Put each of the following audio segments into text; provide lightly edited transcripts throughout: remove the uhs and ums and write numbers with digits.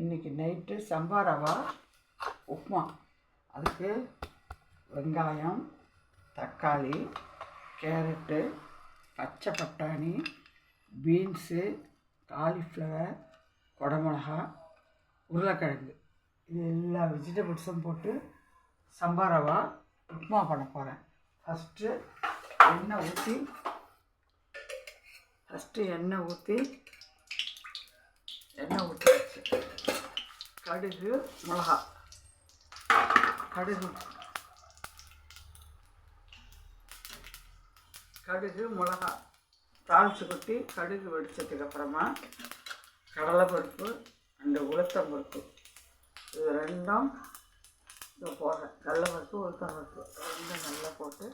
இன்றைக்கி நைட்டு சம்பா ரவா உப்புமா. அதுக்கு வெங்காயம், தக்காளி, கேரட்டு, பச்சை பட்டாணி, பீன்ஸு, காலிஃப்ளவர், குடமிளகா, உருளைக்கிழங்கு, இது எல்லா வெஜிடபிள்ஸும் போட்டு சம்பா ரவா உப்புமா பண்ண போகிறேன். ஃபஸ்ட்டு எண்ணெய் ஊற்றி வச்சு கடுகு மிளகா, தாளித்து கொட்டி கடுகு வெடிச்சதுக்கப்புறமா கடலைப்பருப்பு அண்டு உளுத்தம்பருப்பு, இது ரெண்டும் இதை போடுறேன். கடலைப்பருப்பு உளுத்தம்பருப்பு ரெண்டும் நல்லா போட்டு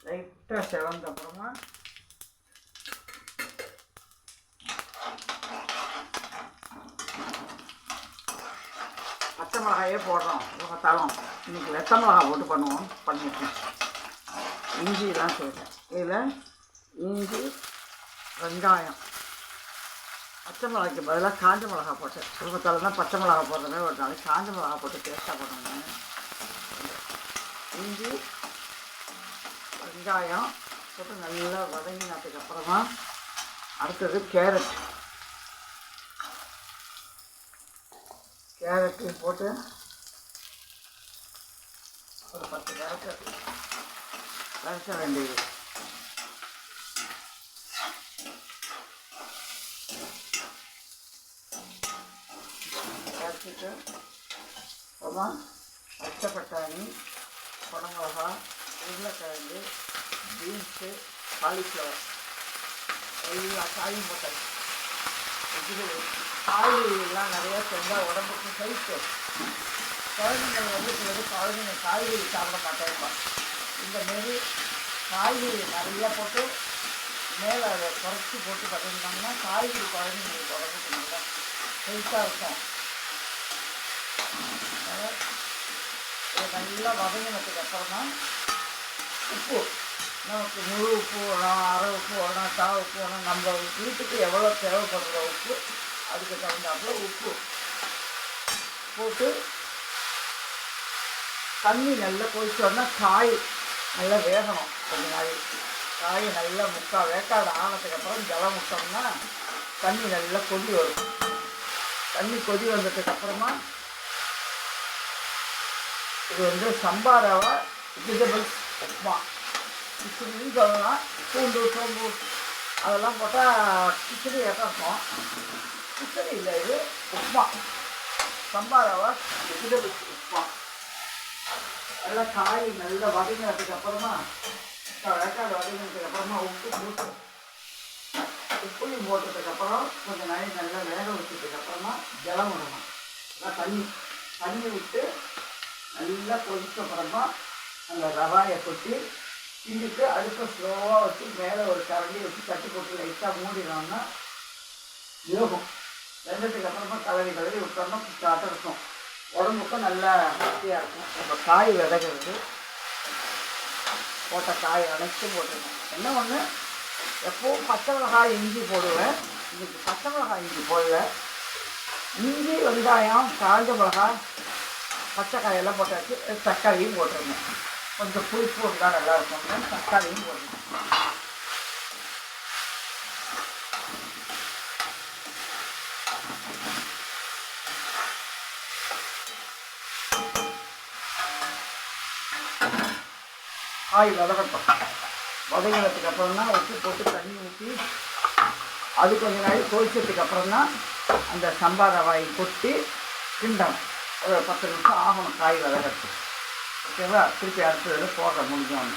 லைட்டாக செவந்த அப்புறமா பச்சை மிளகாயே போடுறோம். பார்த்தாலும் இன்றைக்கி வெத்த மிளகா போட்டு பண்ணியிருக்கேன். இஞ்சிலாம் செய்கிறேன். இதில் இஞ்சி, வெங்காயம், பச்சை மிளகாய்க்கு பதிலாக காஞ்ச மிளகா போட்டேன். குடும்பத்தால் தான் பச்சை மிளகா போடுறதே ஒரு நாளைக்கு காஞ்ச மிளகா போட்டு டேஸ்ட்டாக போடணும். இஞ்சி, வெங்காயம் போட்டு நல்லா வதங்கினதுக்கப்புறமா அடுத்தது கேரட்டு போட்டு ஒரு 10 கேரட்டு வதக்க வேண்டியது. வதக்கிட்டு அப்புறமா பச்சை பட்டாணி, குடமிளகா, உருளைக்கிழங்கு, பீன்ஸு, காலிஃப்ளவர் எல்லா காயும் போட்டாச்சு. காய்கறிலாம் நிறையா செஞ்சால் உடம்புக்கு ஹெல்த்து. குழந்தைங்கள் வந்து குழந்தைங்க காய்கறி சாப்பிட மாட்டேங்க. இந்தமாரி காய்கறி நிறையா போட்டு மேலே அதை குறைச்சி போட்டு பார்த்துக்கிட்டோம்னா காய்கறி குழந்தைங்களுக்கு உடம்புக்கு நல்லா ஹெல்த்தாக இருக்கும். இதை நல்லா வதங்கினதுக்கு அப்புறமா உப்பு, நமக்கு முழு உப்பு வேணும், அரை உப்பு வேணும், கால் உப்பு வேணும், நம்ம வீட்டுக்கு எவ்வளோ தேவைப்படுற உப்பு அதுக்கு தகுந்தாப்புல உப்பு போட்டு தண்ணி நல்லா கொதிச்சோன்னா காய் நல்லா வேகணும். கொஞ்ச நாள் காய் நல்லா வேக்காடு ஆனதுக்கப்புறம் ஜலம் விட்டோம்னா தண்ணி நல்லா கொதி வரும். தண்ணி கொதி வந்ததுக்கப்புறமா இது வந்து சம்பா ரவா வெஜிடபிள்ஸ் உப்புமா கிச்சடின்னு சொல்லலாம். பூண்டு, சோம்பு அதெல்லாம் போட்டால் கிச்சடி இருக்கும். கிச்சடி இல்லை, இது உப்புமா. சம்பா ரவா வெஜிடபிள்ஸ் உப்புமா. நல்லா காய் நல்லா வதங்கினதுக்கப்புறமா வேக்காடு வதங்கினதுக்கப்புறமா உப்பையும் போட்டதுக்கப்புறம் கொஞ்சம் நாள் நல்லா வேக வச்சதுக்கப்புறமா ஜலம் விடணும். நல்லா தண்ணி விட்டு நல்லா கொதிச்சப்புறமா அந்த ரவாயை கொட்டி கிண்டிட்டு அடுப்பை ஸ்லோவாக வச்சு மேலே ஒரு கரண்டி வச்சு தட்டி போட்டு லைட்டாக மூடினோம்னா வேகும். வெந்ததுக்கு அப்புறமா கலரி விட்டோம்னா ஸ்டார்ட்டாக இருக்கும். உடம்புக்கும் நல்லா ஹெல்த்தியாக இருக்கும். இப்போ காய் விதகிறது போட்ட காய் அனைத்தும் போட்டுருக்கேன். என்ன ஒன்று, எப்போவும் பச்சை மிளகாய் இஞ்சி போடுவேன். இன்றைக்கி பச்சை மிளகாய் இஞ்சி போடல. இஞ்சி, வெங்காயம், காஞ்ச மிளகாய், பச்சை காயெல்லாம் போட்டாச்சு. தக்காளியும் போட்டுருந்தேன். கொஞ்சம் புளிப்பு இருந்தால் நல்லாயிருக்கும். தக்காளியும் போடணும். காய் வதங்கட்டும். வதங்கினதுக்கு அப்புறம் தான் உப்பு போட்டு தண்ணி ஊற்றி அது கொஞ்சம் நாள் கொதிச்சதுக்கு அப்புறம் தான் அந்த சம்பா ரவாயை கொட்டி கிண்டணும். ஒரு 10 நிமிஷம் ஆகணும் காய் வதங்கிறதுக்கு. ஓகேவா? திருப்பி அடுத்ததில் போடுற முடிஞ்சோன்னு